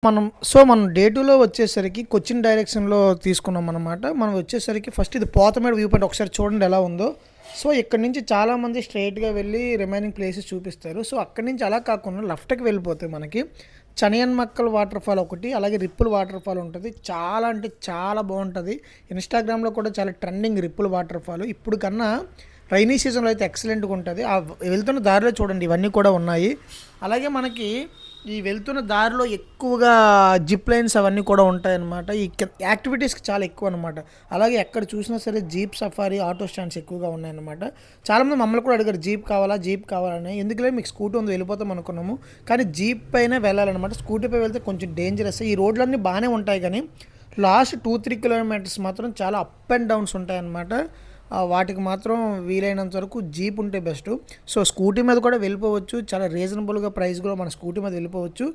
మనం డే 2లో వచ్చేసరికి కొచ్చిన్ డైరెక్షన్‌లో తీసుకున్నామనమాట. మనం వచ్చేసరికి ఫస్ట్ ఇది పోతమేడు వ్యూ పాయింట్ ఒకసారి చూడండి ఎలా ఉందో. సో, ఇక్కడి నుంచి చాలామంది స్ట్రెయిట్‌గా వెళ్ళి రిమైనింగ్ ప్లేసెస్ చూపిస్తారు. సో, అక్కడి నుంచి అలా కాకుండా లెఫ్ట్‌కి వెళ్ళిపోతే మనకి చనియన్మక్కల్ వాటర్ ఫాల్ ఒకటి, అలాగే రిప్పుల్ వాటర్ ఫాల్ ఉంటది. చాలా అంటే చాలా బావుంటది. ఇన్‌స్టాగ్రామ్‌లో కూడా చాలా ట్రెండింగ్ రిప్పుల్ వాటర్ ఫాల్. ఇప్పుడు కన్నా రైనీ సీజన్‌లో అయితే ఎక్సలెంట్‌గా ఉంటది. వెళ్తున్న దారిలో చూడండి ఇవన్నీ కూడా ఉన్నాయి. అలాగే మనకి ఈ వెళ్తున్న దారిలో ఎక్కువగా జిప్ లైన్స్ అవన్నీ కూడా ఉంటాయన్నమాట. యాక్టివిటీస్‌కి చాలా ఎక్కువనమాట. అలాగే ఎక్కడ చూసినా సరే జీప్ సఫారీ, ఆటో స్టాండ్స్ ఎక్కువగా ఉన్నాయన్నమాట. చాలామంది మమ్మల్ని కూడా అడిగారు జీప్ కావాలా? జీప్ కావాలని. ఎందుకులే మీకు స్కూటీ ఉంది వెళ్ళిపోతాం అనుకున్నాము. కానీ జీప్ పైనే వెళ్ళాలన్నమాట. స్కూటీపై వెళ్తే కొంచెం డేంజరస్. ఈ రోడ్లన్నీ బాగానే ఉంటాయి కానీ లాస్ట్ 2-3 కిలోమీటర్స్ మాత్రం చాలా అప్ అండ్ డౌన్స్ ఉంటాయన్నమాట. వాటికి మాత్రం వీలైనంత వరకు జీప్ ఉంటే బెస్ట్. సో, స్కూటీ మీద కూడా వెళ్ళిపోవచ్చు. చాలా రీజనబుల్‌గా ప్రైస్ కూడా మన స్కూటీ మీద వెళ్ళిపోవచ్చు.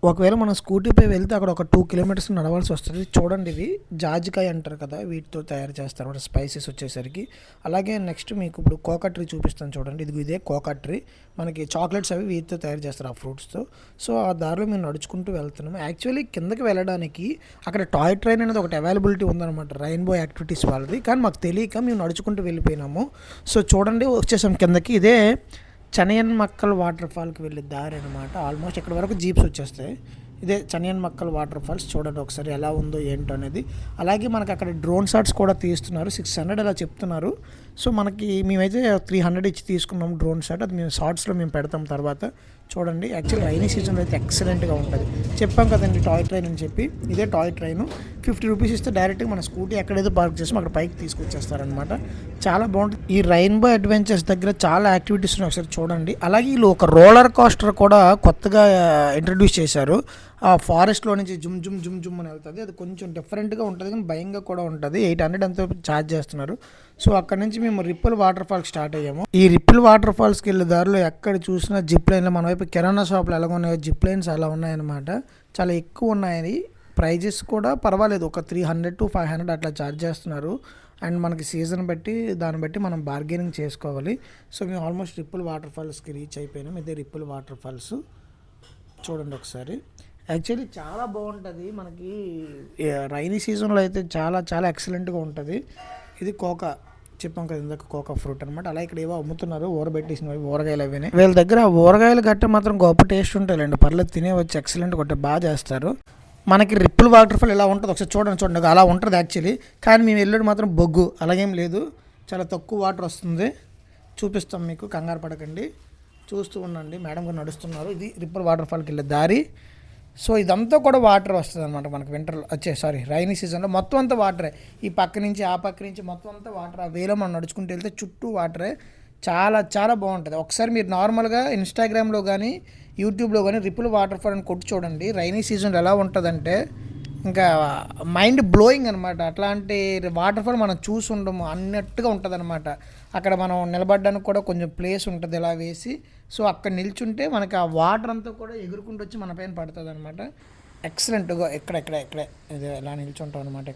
ఒకవేళ మనం స్కూటీపై వెళ్తే అక్కడ ఒక 2 కిలోమీటర్స్ నడవాల్సి వస్తది. చూడండి ఇవి జాజికాయ అంటారు కదా! వీటితో తయారు చేస్తారన్నమాట స్పైసెస్ వచ్చేసరికి. అలాగే నెక్స్ట్ మీకు ఇప్పుడు కోకా ట్రీ చూపిస్తాను చూడండి. ఇదే కోకా ట్రీ. మనకి చాక్లెట్స్ అవి వీటితో తయారు చేస్తారు ఆ ఫ్రూట్స్‌తో. సో, ఆ దారిలో మేము నడుచుకుంటూ వెళ్తున్నాము. యాక్చువల్లీ కిందకి వెళ్ళడానికి అక్కడ టాయ్ ట్రైన్ అనేది ఒకటి అవైలబిలిటీ ఉందన్నమాట. రెయిన్బో యాక్టివిటీస్ వాళ్ళది. కానీ మాకు తెలియక మేము నడుచుకుంటూ వెళ్ళిపోయినాము. సో, చూడండి వచ్చేసాం కిందకి. ఇదే చనియన్మక్కల్ వాటర్ ఫాల్‌కి వెళ్ళే దారి అనమాట. ఆల్మోస్ట్ ఇక్కడ వరకు జీప్స్ వచ్చేస్తాయి. ఇదే చనియన్మక్కల్ వాటర్ ఫాల్స్. చూడండి ఒకసారి ఎలా ఉందో ఏంటో అనేది. అలాగే మనకి అక్కడ డ్రోన్ షాట్స్ కూడా తీస్తున్నారు. 600 అలా చెప్తున్నారు. సో, మేమైతే 300 ఇచ్చి తీసుకున్నాం డ్రోన్ షాట్. అది మేము షార్ట్స్‌లో పెడతాం తర్వాత. చూడండి యాక్చువల్లీ రైనీ సీజన్లో అయితే ఎక్సలెంట్‌గా ఉంటుంది. చెప్పాం కదండి టాయ్ ట్రైన్ అని చెప్పి. ఇదే టాయ్ ట్రైను. 50 రూపీస్ ఇస్తే డైరెక్ట్‌గా మన స్కూటీ ఎక్కడైతే పార్క్ చేసామో అక్కడ పైకి తీసుకొచ్చేస్తారనమాట. చాలా బాగుంటుంది. ఈ రెయిన్బో అడ్వెంచర్స్ దగ్గర చాలా యాక్టివిటీస్ ఉన్నాయి ఒకసారి చూడండి. అలాగే వీళ్ళు ఒక రోలర్ కోస్టర్ కూడా కొత్తగా ఇంట్రడ్యూస్ చేశారు. ఆ ఫారెస్ట్‌లో నుంచి జుమ్ జుమ్ జుమ్ జుమ్ అని వెళ్తుంది. అది కొంచెం డిఫరెంట్‌గా ఉంటుంది కానీ భయంగా కూడా ఉంటుంది. 800 ఎంతో ఛార్జ్ చేస్తున్నారు. సో, అక్కడి నుంచి మేము రిప్పుల్ వాటర్ ఫాల్కి స్టార్ట్ అయ్యాము. ఈ రిప్పుల్ వాటర్ ఫాల్స్కి వెళ్ళే దారిలో ఎక్కడ చూసినా జిప్ లైన్లు మన వైపు కిరాణా షాపులు ఎలాగ ఉన్నాయో జిప్ లైన్స్ అలా ఉన్నాయన్నమాట. చాలా ఎక్కువ ఉన్నాయి. ప్రైజెస్ కూడా పర్వాలేదు. ఒక 300-500 అట్లా ఛార్జ్ చేస్తున్నారు. అండ్ మనకి సీజన్ బట్టి దాన్ని బట్టి మనం బార్గెనింగ్ చేసుకోవాలి. సో, మేము ఆల్మోస్ట్ రిప్పుల్ వాటర్ ఫాల్స్కి రీచ్ అయిపోయినాం. ఇదే రిప్పుల్ వాటర్ ఫాల్స్. చూడండి ఒకసారి. యాక్చువల్లీ చాలా బాగుంటుంది. మనకి రైనీ సీజన్లో అయితే చాలా చాలా ఎక్సలెంట్గా ఉంటుంది. ఇది కోకా చెప్పాం కదా ఇందాక కోకా ఫ్రూట్ అనమాట. అలా ఇక్కడ ఏవో అమ్ముతున్నారు ఊరబెట్టేసినవి ఊరగాయలు అవినే. వీళ్ళ దగ్గర ఊరగాయలు గట్ట మాత్రం గొప్ప టేస్ట్ ఉంటాయండి. పర్లేదు తినేవచ్చు ఎక్సలెంట్గా ఉంటాయి. బాగా చేస్తారు. మనకి రిప్పుల్ వాటర్ ఫాల్ ఎలా ఉంటుంది ఒకసారి చూడండి అలా ఉంటుంది యాక్చువల్లీ. కానీ మేము వెళ్ళేది మాత్రం బొగ్గు అలాగేం లేదు. చాలా తక్కువ వాటర్ వస్తుంది. చూపిస్తాం మీకు, కంగారు పడకండి. చూస్తూ ఉండండి. మేడం గారు నడుస్తున్నారు. ఇది రిప్పుల్ వాటర్ ఫాల్కి వెళ్ళే దారి. సో, ఇదంతా కూడా వాటర్ వస్తుంది అనమాట మనకి వింటర్లో రైనీ సీజన్లో మొత్తం అంతా వాటరే. ఈ పక్క నుంచి ఆ పక్క నుంచి మొత్తం అంతా వాటర్. ఆ వేలో మనం నడుచుకుంటూ వెళ్తే చుట్టూ వాటరే. చాలా చాలా బాగుంటుంది. ఒకసారి మీరు నార్మల్గా ఇన్స్టాగ్రామ్లో కానీ యూట్యూబ్లో కానీ రిప్పుల్ వాటర్ ఫాల్ అని కొట్టి చూడండి. రైనీ సీజన్లో ఎలా ఉంటుందంటే ఇంకా మైండ్ బ్లోయింగ్ అనమాట. అట్లాంటి వాటర్ ఫాల్ మనం చూసి ఉండము అన్నట్టుగా ఉంటుంది అనమాట. అక్కడ మనం నిలబడడానికి కూడా కొంచెం ప్లేస్ ఉంటుంది ఇలా వేసి. సో, అక్కడ నిల్చుంటే మనకి ఆ వాటర్ అంతా కూడా ఎగురుకుంటూ వచ్చి మన పైన పడుతుంది అనమాట. ఎక్సలెంట్గా ఇక్కడే ఇది ఇలా నిల్చుంటాం అనమాట.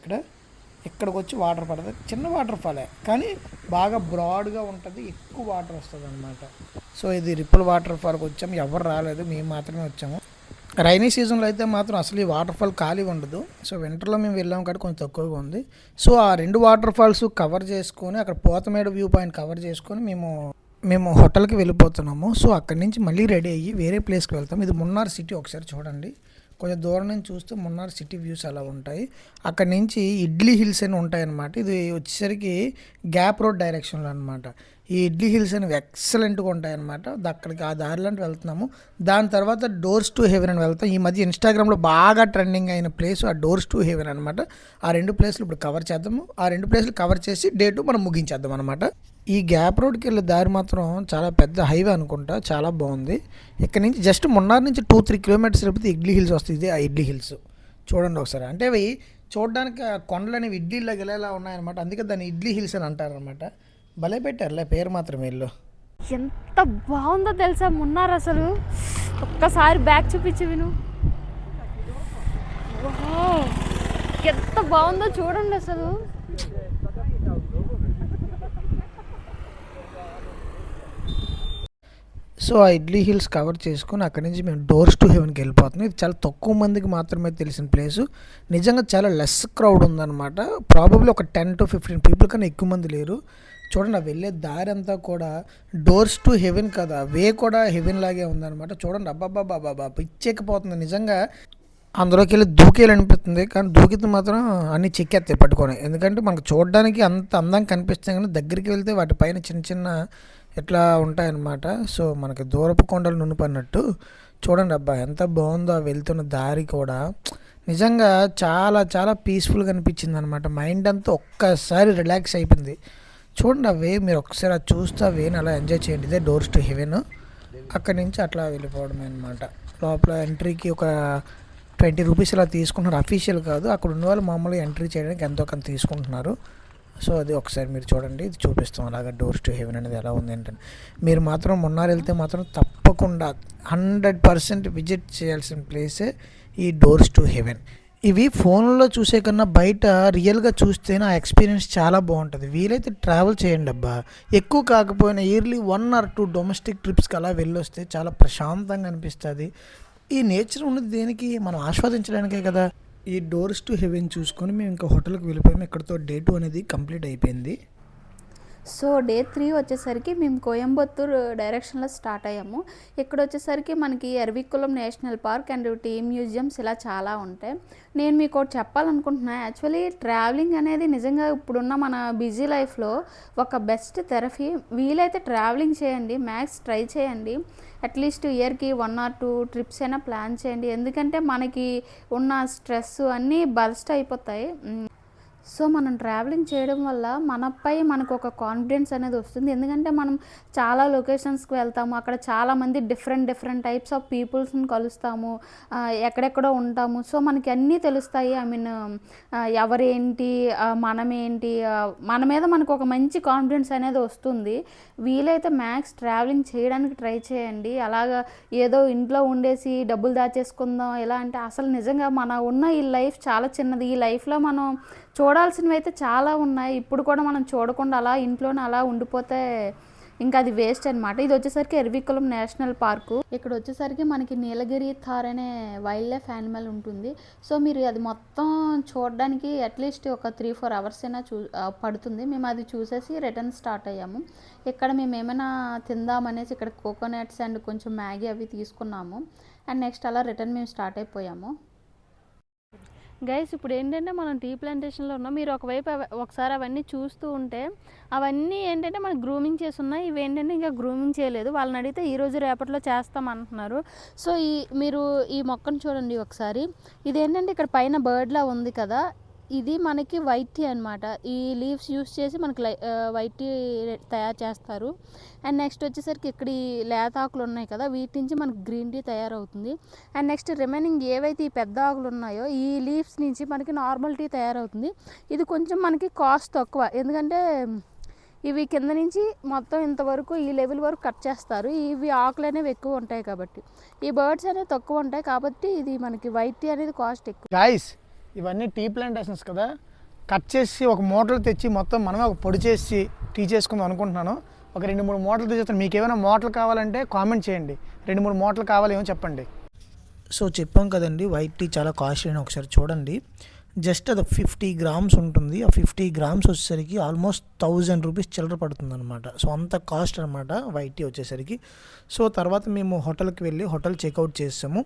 ఇక్కడికి వచ్చి వాటర్ పడుతుంది. చిన్న వాటర్ ఫాలే కానీ బాగా బ్రాడ్గా ఉంటుంది. ఎక్కువ వాటర్ వస్తుంది అనమాట. సో, ఇది రిప్పుల్ వాటర్ ఫాల్కి వచ్చాము. ఎవరు రాలేదు, మేము మాత్రమే వచ్చాము. రైనీ సీజన్లో అయితే మాత్రం అసలు ఈ వాటర్ ఫాల్ ఖాళీ ఉండదు. సో, వింటర్లో మేము వెళ్ళాము కాబట్టి కొంచెం తక్కువగా ఉంది. సో, ఆ 2 వాటర్ ఫాల్స్ కవర్ చేసుకొని అక్కడ పోతమేడు వ్యూ పాయింట్ కవర్ చేసుకొని మేము హోటల్కి వెళ్ళిపోతున్నాము. సో, అక్కడి నుంచి మళ్ళీ రెడీ అయ్యి వేరే ప్లేస్కి వెళ్తాం. ఇది మున్నార్ సిటీ. ఒకసారి చూడండి. కొంచెం దూరం నుంచి చూస్తే మున్నార్ సిటీ వ్యూస్ అలా ఉంటాయి. అక్కడి నుంచి ఇడ్లీ హిల్స్ అని ఉంటాయన్నమాట. ఇది వచ్చేసరికి గ్యాప్ రోడ్ డైరెక్షన్లో అనమాట. ఈ ఇడ్లీ హిల్స్ అనేవి ఎక్సలెంట్గా ఉంటాయన్నమాట. అక్కడికి ఆ దారిలో వెళ్తున్నాము. దాని తర్వాత డోర్స్ టు హెవెన్ అని వెళ్తాం. ఈ మధ్య ఇన్స్టాగ్రామ్లో బాగా ట్రెండింగ్ అయిన ప్లేస్ ఆ డోర్స్ టు హెవెన్ అనమాట. ఆ 2 ప్లేస్లు ఇప్పుడు కవర్ చేద్దాము. ఆ 2 ప్లేస్లు కవర్ చేసి డే 2 మనం ముగించేద్దాం అనమాట. ఈ గ్యాప్ రోడ్కి వెళ్ళే దారి మాత్రం చాలా పెద్ద హైవే అనుకుంటా. చాలా బాగుంది. ఇక్కడ నుంచి జస్ట్ మున్నార్ నుంచి 2-3 కిలోమీటర్స్ వెళ్ళిపోతే ఇడ్లీ హిల్స్ వస్తుంది. ఇదే ఆ ఇడ్లీ హిల్స్. చూడండి ఒకసారి. అంటే అవి చూడడానికి కొండలు అనేవి ఇడ్లీలో గెలేలా ఉన్నాయన్నమాట. అందుకే దాన్ని ఇడ్లీ హిల్స్ అని అంటారనమాట. భలే పెట్టారులే పేరు మాత్రం వీళ్ళు. ఎంత బాగుందో తెలుసా మున్నార్. అసలు ఒక్కసారి బ్యాక్ చూపించి విను. ఎంత బాగుందో చూడండి అసలు. సో ఆ ఇడ్లీ హిల్స్ కవర్ చేసుకొని అక్కడి నుంచి మేము డోర్స్ టు హెవెన్కి వెళ్ళిపోతున్నాం. ఇది చాలా తక్కువ మందికి మాత్రమే తెలిసిన ప్లేసు. నిజంగా చాలా లెస్ క్రౌడ్ ఉందన్నమాట. ప్రాబబ్లీ ఒక 10 to 15 పీపుల్ కన్నా ఎక్కువ మంది లేరు. చూడండి ఆ వెళ్ళే దారి అంతా కూడా డోర్స్ టు హెవెన్ కదా, వే కూడా హెవెన్ లాగే ఉందన్నమాట. చూడండి అబ్బాబ్బాబ్బాబ్బా పిచ్చెక్కిపోతుంది నిజంగా. అందులోకి వెళ్ళి దూకేయాలనిపిస్తుంది, కానీ దూకితే మాత్రం అన్నీ చెక్కేస్తాయి పట్టుకొని. ఎందుకంటే మనకు చూడడానికి అంత అందంగా కనిపిస్తాయి, కానీ దగ్గరికి వెళ్తే వాటిపైన చిన్న చిన్న ఇట్లా ఉంటాయన్నమాట. సో మనకి దూరపు కొండలు నునుపన్నట్టు. చూడండి అబ్బా ఎంత బాగుందో ఆ వెళ్తున్న దారి కూడా. నిజంగా చాలా చాలా పీస్ఫుల్గా అనిపించింది అనమాట. మైండ్ అంతా ఒక్కసారి రిలాక్స్ అయిపోయింది. చూడండి ఆ వే, మీరు ఒకసారి అది చూస్తే ఆ వేని అలా ఎంజాయ్ చేయండి. ఇదే డోర్స్ టు హెవెన్. అక్కడి నుంచి అట్లా వెళ్ళిపోవడమే అనమాట. లోపల ఎంట్రీకి ఒక 20 రూపీస్ ఇలా తీసుకుంటున్నారు, అఫీషియల్ కాదు. అక్కడ ఉన్న వాళ్ళు మామూలుగా ఎంట్రీ చేయడానికి ఎంతో కొంత తీసుకుంటున్నారు. సో అది ఒకసారి మీరు చూడండి, ఇది చూపిస్తాం అలాగా డోర్స్ టు హెవెన్ అనేది ఎలా ఉంది ఏంటని. మీరు మాత్రం మున్నార్ వెళ్తే మాత్రం తప్పకుండా 100% విజిట్ చేయాల్సిన ప్లేసే ఈ డోర్స్ టు హెవెన్. ఇవి ఫోన్లో చూసే కన్నా బయట రియల్గా చూస్తేనే ఆ ఎక్స్పీరియన్స్ చాలా బాగుంటుంది. వీలైతే ట్రావెల్ చేయండి అబ్బా. ఎక్కువ కాకపోయినా ఇయర్లీ 1 or 2 డొమెస్టిక్ ట్రిప్స్కి అలా వెళ్ళొస్తే చాలా ప్రశాంతంగా అనిపిస్తుంది. ఈ నేచర్ ఉన్నది దేనికి, మనం ఆస్వాదించడానికే కదా. ఈ డోర్స్ టు హెవెన్ చూసుకొని మేము ఇంకా హోటల్కి వెళ్ళిపోయాము. ఇక్కడతో డే 2 అనేది కంప్లీట్ అయిపోయింది. సో డే 3 వచ్చేసరికి మేము కోయంబత్తూర్ డైరెక్షన్లో స్టార్ట్ అయ్యాము. ఇక్కడ వచ్చేసరికి మనకి Eravikulam national park and tea museums ఇలా చాలా ఉంటాయి. నేను మీకు ఒకటి చెప్పాలనుకుంటున్నా. యాక్చువల్లీ ట్రావెలింగ్ అనేది నిజంగా ఇప్పుడున్న మన బిజీ లైఫ్లో ఒక బెస్ట్ థెరపీ. వీలైతే ట్రావెలింగ్ చేయండి, మ్యాక్స్ ట్రై చేయండి. అట్లీస్ట్ ఇయర్కి 1 or 2 ట్రిప్స్ అయినా ప్లాన్ చేయండి. ఎందుకంటే మనకి ఉన్న స్ట్రెస్ అన్నీ బర్స్ట్ అయిపోతాయి. సో మనం ట్రావెలింగ్ చేయడం వల్ల మనపై మనకు ఒక కాన్ఫిడెన్స్ అనేది వస్తుంది. ఎందుకంటే మనం చాలా లొకేషన్స్కి వెళ్తాము, అక్కడ చాలామంది డిఫరెంట్ టైప్స్ ఆఫ్ పీపుల్స్ని కలుస్తాము, ఎక్కడెక్కడో ఉంటాము. సో మనకి అన్నీ తెలుస్తాయి. ఐ మీన్ ఎవరేంటి, మనమేంటి, మన మీద మనకు ఒక మంచి కాన్ఫిడెన్స్ అనేది వస్తుంది. వీలైతే మ్యాక్స్ ట్రావెలింగ్ చేయడానికి ట్రై చేయండి. అలాగా ఏదో ఇంట్లో ఉండేసి డబ్బులు దాచేసుకుందాం ఎలా అంటే అసలు నిజంగా మన ఉన్న ఈ లైఫ్ చాలా చిన్నది. ఈ లైఫ్లో మనం చూడాల్సినవి అయితే చాలా ఉన్నాయి. ఇప్పుడు కూడా మనం చూడకుండా అలా ఇంట్లోనే అలా ఉండిపోతే ఇంకా అది వేస్ట్ అనమాట. ఇది వచ్చేసరికి ఎర్వికులం నేషనల్ పార్కు. ఇక్కడ వచ్చేసరికి మనకి నీలగిరి థార్ అనే వైల్డ్ లైఫ్ యానిమల్ ఉంటుంది. సో మీరు అది మొత్తం చూడడానికి అట్లీస్ట్ ఒక 3-4 hours అయినా పడుతుంది. మేము అది చూసేసి రిటర్న్ స్టార్ట్ అయ్యాము. ఇక్కడ మేము ఏమైనా తిందామనేసి ఇక్కడ కోకోనట్స్ అండ్ కొంచెం మ్యాగీ అవి తీసుకున్నాము. అండ్ నెక్స్ట్ అలా రిటర్న్ మేము స్టార్ట్ అయిపోయాము. గైస్ ఇప్పుడు ఏంటంటే మనం టీ ప్లాంటేషన్లో ఉన్నాం. మీరు ఒకసారి అవన్నీ చూస్తూ ఉంటే అవన్నీ ఏంటంటే మనకు గ్రూమింగ్ చేసి ఉన్నాయి. ఇవి ఏంటంటే ఇంకా గ్రూమింగ్ చేయలేదు. వాళ్ళని అడిగితే ఈరోజు రేపట్లో చేస్తాం అంటున్నారు. సో మీరు ఈ మొక్కను చూడండి ఒకసారి. ఇదేంటంటే ఇక్కడ పైన బర్డ్లా ఉంది కదా, ఇది మనకి వైట్ టీ అనమాట. ఈ లీవ్స్ యూస్ చేసి మనకి వైట్ టీ తయారు చేస్తారు. అండ్ నెక్స్ట్ వచ్చేసరికి ఇక్కడ ఈ లేత ఆకులు ఉన్నాయి కదా, వీటి నుంచి మనకి గ్రీన్ టీ తయారవుతుంది. అండ్ నెక్స్ట్ రిమైనింగ్ ఏవైతే ఈ పెద్ద ఆకులు ఉన్నాయో ఈ లీవ్స్ నుంచి మనకి నార్మల్ టీ తయారవుతుంది. ఇది కొంచెం మనకి కాస్ట్ తక్కువ, ఎందుకంటే ఇవి కింద నుంచి మొత్తం ఇంతవరకు ఈ లెవెల్ వరకు కట్ చేస్తారు. ఇవి ఆకులు అనేవి ఎక్కువ ఉంటాయి కాబట్టి, ఈ బర్డ్స్ అనేవి తక్కువ ఉంటాయి కాబట్టి ఇది మనకి వైట్ టీ అనేది కాస్ట్ ఎక్కువ. గాయ్స్ ఇవన్నీ టీ ప్లాంటేషన్స్ కదా, కట్ చేసి ఒక మూటలు తెచ్చి మొత్తం మనమే ఒక పొడి చేసి టీ చేసుకుందాం అనుకుంటున్నాను. ఒక 2-3 మూటలు తెచ్చేస్తాను. మీకు ఏమైనా మూటలు కావాలంటే కామెంట్ చేయండి. 2-3 మూటలు కావాలేమో చెప్పండి. సో చెప్పాం కదండి వైట్ టీ చాలా కాస్ట్లీ అని. ఒకసారి చూడండి, జస్ట్ అది 50 grams ఉంటుంది. ఆ 50 grams వచ్చేసరికి ఆల్మోస్ట్ 1000 రూపీస్ చిల్లర పడుతుంది అనమాట. సో అంత కాస్ట్ అనమాట వైట్ టీ వచ్చేసరికి. సో తర్వాత మేము హోటల్కి వెళ్ళి హోటల్ చెక్అవుట్ చేసాము.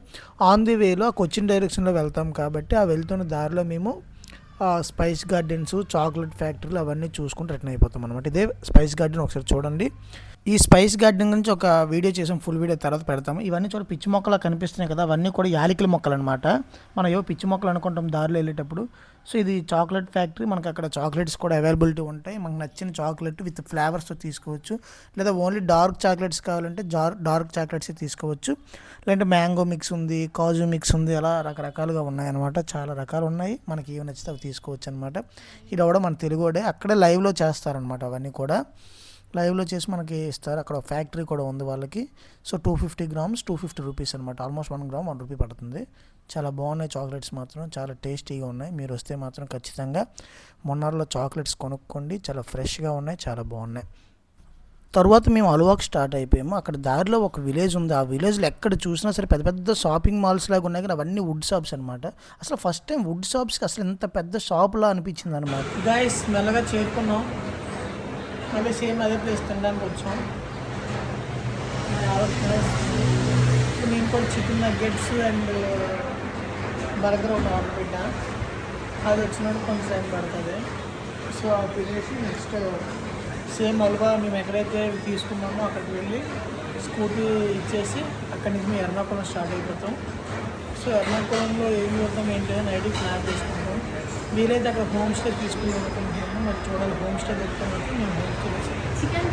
ఆన్ ది వేలో కొచ్చిన్ డైరెక్షన్లో వెళ్తాం కాబట్టి ఆ వెళ్తున్న దారిలో మేము స్పైస్ గార్డెన్స్, చాక్లెట్ ఫ్యాక్టరీలు అవన్నీ చూసుకుంటూ రిటర్న్ అయిపోతాం అనమాట. ఇదే స్పైస్ గార్డెన్, ఒకసారి చూడండి. ఈ స్పైస్ గార్డెన్ గురించి ఒక వీడియో చేసాం, ఫుల్ వీడియో తర్వాత పెడతాము. ఇవన్నీ చూడ పిచ్చి మొక్కలు కనిపిస్తున్నాయి కదా, అవన్నీ కూడా యాలకుల మొక్కలు అనమాట. మనం ఏవో పిచ్చి మొక్కలు అనుకుంటాం దారిలో వెళ్ళేటప్పుడు. సో ఇది చాక్లెట్ ఫ్యాక్టరీ. మనకు అక్కడ చాక్లెట్స్ కూడా అవైలబిలిటీ ఉంటాయి. మనకు నచ్చిన చాక్లెట్ విత్ ఫ్లేవర్స్తో తీసుకోవచ్చు. లేదా ఓన్లీ డార్క్ చాక్లెట్స్ కావాలంటే డార్క్ చాక్లెట్స్ తీసుకోవచ్చు. లేదంటే మ్యాంగో మిక్స్ ఉంది, కాజు మిక్స్ ఉంది, అలా రకరకాలుగా ఉన్నాయన్నమాట. చాలా రకాలు ఉన్నాయి, మనకి ఏమి నచ్చితే అవి తీసుకోవచ్చు అనమాట. ఇది కూడా మన తెలుగుడే, అక్కడే లైవ్లో చేస్తారనమాట. అవన్నీ కూడా లైవ్లో చేసి మనకి ఇస్తారు. అక్కడ ఫ్యాక్టరీ కూడా ఉంది వాళ్ళకి. సో 250 grams 250 రూపీస్ అనమాట. ఆల్మోస్ట్ 1 gram 1 రూపీ పడుతుంది. చాలా బాగున్నాయి చాక్లెట్స్ మాత్రం, చాలా టేస్టీగా ఉన్నాయి. మీరు వస్తే మాత్రం ఖచ్చితంగా మున్నార్లో చాక్లెట్స్ కొనుక్కోండి. చాలా ఫ్రెష్గా ఉన్నాయి, చాలా బాగున్నాయి. తర్వాత మేము అలువాకు స్టార్ట్ అయిపోయాము. అక్కడ దారిలో ఒక విలేజ్ ఉంది. ఆ విలేజ్‌లో ఎక్కడ చూసినా సరే పెద్ద పెద్ద షాపింగ్ మాల్స్ లాగా ఉన్నాయి కానీ అవన్నీ వుడ్ షాప్స్ అనమాట. అసలు ఫస్ట్ టైం వుడ్ షాప్స్‌కి అసలు ఇంత పెద్ద షాప్‌లా అనిపించిందనమాట. గైస్ మెల్లగా చేరుకున్నాం. మళ్ళీ సేమ్ అదే ప్లేస్ తినడానికి వచ్చాం. నేను కూడా చికెన్ నగ్గెట్స్ అండ్ బర్గర్ ఒకటి ఆర్డర్ పెట్టా. అది వచ్చినప్పుడు కొంచెం టైం పడుతుంది. సో అది తినేసి నెక్స్ట్ సేమ్ అల్వా మేము ఎక్కడైతే తీసుకున్నామో అక్కడికి వెళ్ళి స్కూటీ ఇచ్చేసి అక్కడి నుంచి మేము ఎర్నాకుళం స్టార్ట్ అయిపోతాం. సో ఎర్నాకుళంలో ఏం చేద్దాం ఏంటి అని నైట్కి ప్లాన్ చేసుకుంటాం. మీరైతే అక్కడ హోమ్ స్టే తీసుకుందాం అనుకుంటున్నాము. మరి చూడాలి, హోమ్ స్టే పెట్టుకున్నట్టు మేము హోమ్ స్టే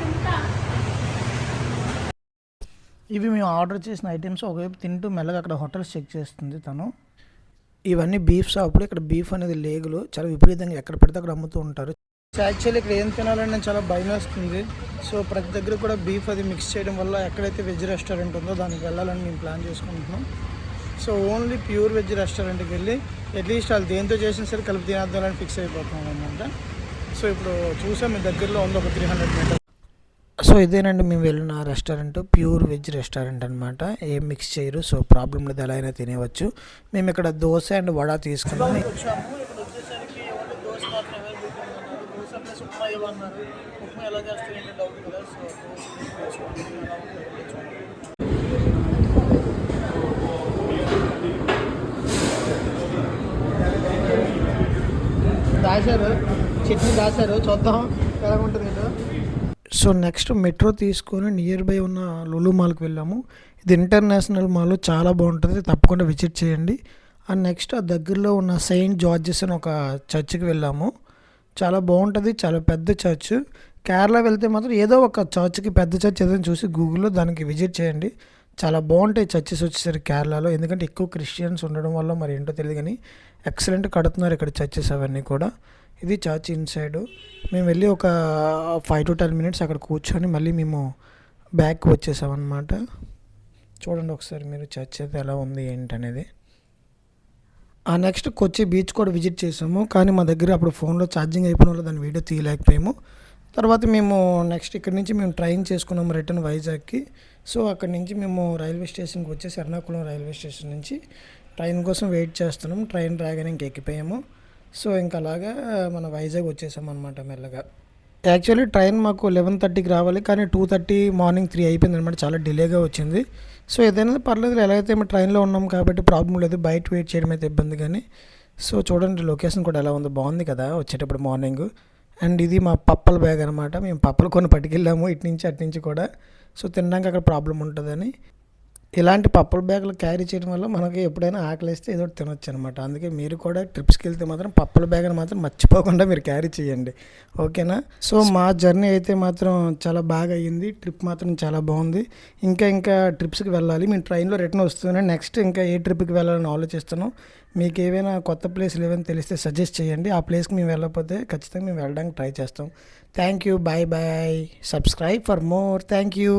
ఇవి మేము ఆర్డర్ చేసిన ఐటమ్స్ ఒకవైపు తింటూ మెల్లగా అక్కడ హోటల్స్ చెక్ చేస్తుంది తను. ఇవన్నీ బీఫ్ షాపులు. ఇక్కడ బీఫ్ అనేది లేగులు చాలా విపరీతంగా ఎక్కడ పడితే అక్కడ అమ్ముతూ ఉంటారు. యాక్చువల్లీ ఇక్కడ ఏం తినాలని నేను చాలా భయం వేస్తుంది. సో ప్రతి దగ్గర కూడా బీఫ్ అది మిక్స్ చేయడం వల్ల ఎక్కడైతే వెజ్ రెస్టారెంట్ ఉందో దానికి వెళ్ళాలని మేము ప్లాన్ చేసుకుంటున్నాం. సో ఓన్లీ ప్యూర్ వెజ్ రెస్టారెంట్కి వెళ్ళి అట్లీస్ట్ వాళ్ళు దేంతో చేసినా సరే కలిపి తినేద్దామని ఫిక్స్ అయిపోతున్నాం అనమాట. సో ఇప్పుడు చూసాం మీ దగ్గరలో ఉంది ఒక 300 మీటర్స్. సో ఇదేనండి మేము వెళ్ళిన రెస్టారెంట్, ప్యూర్ వెజ్ రెస్టారెంట్ అనమాట. ఏం మిక్స్ చేయరు. సో ప్రాబ్లం లేదు, ఎలా అయినా తినేవచ్చు. మేము ఇక్కడ దోశ అండ్ వడ తీసుకున్నాం. ఉప్మా ఇవ్వన్నారు. ఉప్మా ఎలా చేస్తారు ఏంటో డౌట్ కదా. సో దాచారు, చట్నీ దాచారు, చూద్దాం ఎలా ఉంటుంది ఏంటో. సో నెక్స్ట్ మెట్రో తీసుకొని నియర్ బై ఉన్న లులు మాల్కి వెళ్ళాము. ఇది ఇంటర్నేషనల్ మాల్, చాలా బాగుంటుంది, తప్పకుండా విజిట్ చేయండి. అండ్ నెక్స్ట్ ఆ దగ్గరలో ఉన్న సెయింట్ జార్జెస్ అని ఒక చర్చ్కి వెళ్ళాము. చాలా బాగుంటుంది, చాలా పెద్ద చర్చ్. కేరళ వెళ్తే మాత్రం ఏదో ఒక చర్చ్కి, పెద్ద చర్చ్ ఏదైనా చూసి గూగుల్లో దానికి విజిట్ చేయండి. చాలా బాగుంటాయి చర్చెస్ వచ్చేసరికి కేరళలో. ఎందుకంటే ఎక్కువ క్రిస్టియన్స్ ఉండడం వల్ల మరి ఏంటో తెలియదు కానీ ఎక్సలెంట్ కడుతున్నారు ఇక్కడ చర్చెస్ అవన్నీ కూడా. ఇది చర్చ్ ఇన్సైడ్. మేము వెళ్ళి ఒక 5 to 10 minutes అక్కడ కూర్చొని మళ్ళీ మేము బ్యాక్ వచ్చేసామన్నమాట. చూడండి ఒకసారి మీరు చర్చ్ అయితే ఎలా ఉంది ఏంటనేది. ఆ నెక్స్ట్ కొచ్చి బీచ్ కూడా విజిట్ చేసాము. కానీ మా దగ్గర అప్పుడు ఫోన్లో ఛార్జింగ్ అయిపోయిన వల్ల దాని వీడియో తీయలేకపోయాము. తర్వాత మేము నెక్స్ట్ ఇక్కడ నుంచి మేము ట్రైన్ చేసుకున్నాము రిటర్న్ వైజాగ్కి. సో అక్కడి నుంచి మేము రైల్వే స్టేషన్కి వచ్చేసి ఎర్నాకుళం రైల్వే స్టేషన్ నుంచి ట్రైన్ కోసం వెయిట్ చేస్తున్నాం. ట్రైన్ రాగానే ఇంక ఎక్కిపోయాము. సో ఇంకా అలాగా మన వైజాగ్ వచ్చేసాం అనమాట మెల్లగా. యాక్చువల్లీ ట్రైన్ మాకు 11:30కి రావాలి, కానీ 2:30 మార్నింగ్ 3 అయిపోయింది అనమాట. చాలా డిలేగా వచ్చింది. సో ఏదైనా పర్లేదు, ఎలా అయితే మేము ట్రైన్లో ఉన్నాం కాబట్టి ప్రాబ్లం లేదు. బయట వెయిట్ చేయడం అయితే ఇబ్బంది కానీ. సో చూడండి లొకేషన్ కూడా ఎలా ఉందో, బాగుంది కదా వచ్చేటప్పుడు మార్నింగ్. అండ్ ఇది మా పప్పల బ్యాగ్ అనమాట. మేము పప్పలు కొన్ని పట్టుకెళ్ళాము ఇటు నుంచి అటు నుంచి కూడా. సో తినడానికి అక్కడ ప్రాబ్లం ఉంటుందని ఇలాంటి పప్పల బ్యాగులు క్యారీ చేయడం వల్ల మనకి ఎప్పుడైనా ఆకలిస్తే ఏదో ఒకటి తినొచ్చు అనమాట. అందుకే మీరు కూడా ట్రిప్స్కి వెళ్తే మాత్రం పప్పల బ్యాగ్ని మాత్రం మర్చిపోకుండా మీరు క్యారీ చేయండి, ఓకేనా. సో మా జర్నీ అయితే మాత్రం చాలా బాగా అయ్యింది. ట్రిప్ మాత్రం చాలా బాగుంది. ఇంకా ట్రిప్స్కి వెళ్ళాలి. మేము ట్రైన్లో రిటర్న్ వస్తున్నాం. నెక్స్ట్ ఇంకా ఏ ట్రిప్కి వెళ్ళాలని ఆలోచిస్తున్నాం. మీకు ఏవైనా కొత్త ప్లేస్లు ఏమైనా తెలిస్తే సజెస్ట్ చేయండి. ఆ ప్లేస్కి మేము వెళ్ళకపోతే ఖచ్చితంగా మేము వెళ్ళడానికి ట్రై చేస్తాం. Thank you, bye bye, subscribe for more. Thank you.